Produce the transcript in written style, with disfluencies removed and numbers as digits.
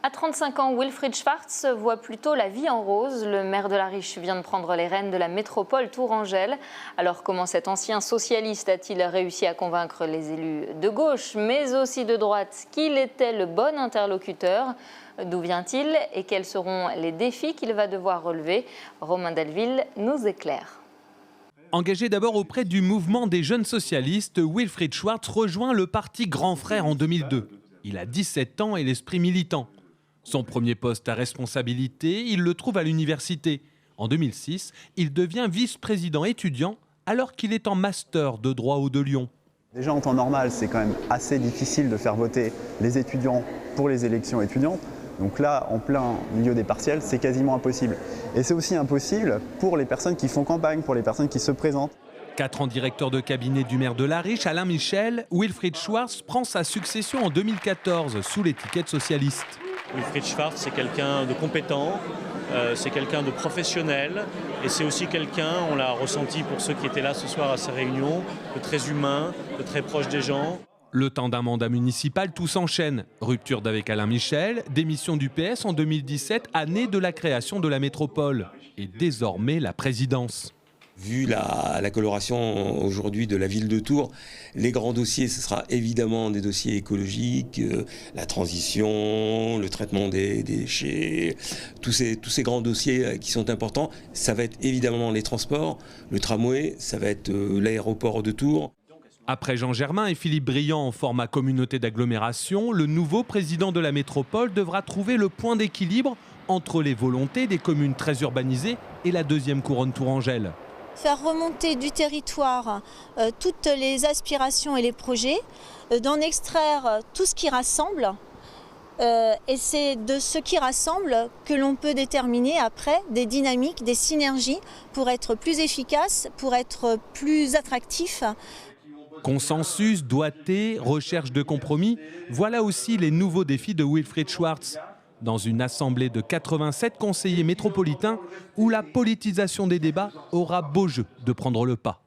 À 35 ans, Wilfried Schwartz voit plutôt la vie en rose. Le maire de Lariche vient de prendre les rênes de la métropole tourangelle. Alors comment cet ancien socialiste a-t-il réussi à convaincre les élus de gauche, mais aussi de droite, qu'il était le bon interlocuteur? D'où vient-il et quels seront les défis qu'il va devoir relever? Romain Delville nous éclaire. Engagé d'abord auprès du mouvement des jeunes socialistes, Wilfried Schwartz rejoint le parti Grand Frère en 2002. Il a 17 ans et l'esprit militant. Son premier poste à responsabilité, il le trouve à l'université. En 2006, il devient vice-président étudiant alors qu'il est en master de droit Hauts de Lyon. Déjà en temps normal, c'est quand même assez difficile de faire voter les étudiants pour les élections étudiantes. Donc là, en plein milieu des partiels, c'est quasiment impossible. Et c'est aussi impossible pour les personnes qui font campagne, pour les personnes qui se présentent. 4 ans directeur de cabinet du maire de Lariche, Alain Michel, Wilfried Schwartz prend sa succession en 2014 sous l'étiquette socialiste. Wilfried Schwartz, c'est quelqu'un de compétent, c'est quelqu'un de professionnel et c'est aussi quelqu'un, on l'a ressenti pour ceux qui étaient là ce soir à ces réunions, de très humain, de très proche des gens. Le temps d'un mandat municipal, tout s'enchaîne. Rupture d'avec Alain Michel, démission du PS en 2017, année de la création de la métropole. Et désormais la présidence. Vu la coloration aujourd'hui de la ville de Tours, les grands dossiers, ce sera évidemment des dossiers écologiques, la transition, le traitement des déchets, tous ces grands dossiers qui sont importants. Ça va être évidemment les transports, le tramway, ça va être l'aéroport de Tours. Après Jean Germain et Philippe Briand en format communauté d'agglomération, le nouveau président de la métropole devra trouver le point d'équilibre entre les volontés des communes très urbanisées et la deuxième couronne tourangelle. Faire remonter du territoire toutes les aspirations et les projets, d'en extraire tout ce qui rassemble. Et c'est de ce qui rassemble que l'on peut déterminer après des dynamiques, des synergies pour être plus efficace, pour être plus attractif. Consensus, doigté, recherche de compromis, voilà aussi les nouveaux défis de Wilfried Schwartz. Dans une assemblée de 87 conseillers métropolitains où la politisation des débats aura beau jeu de prendre le pas.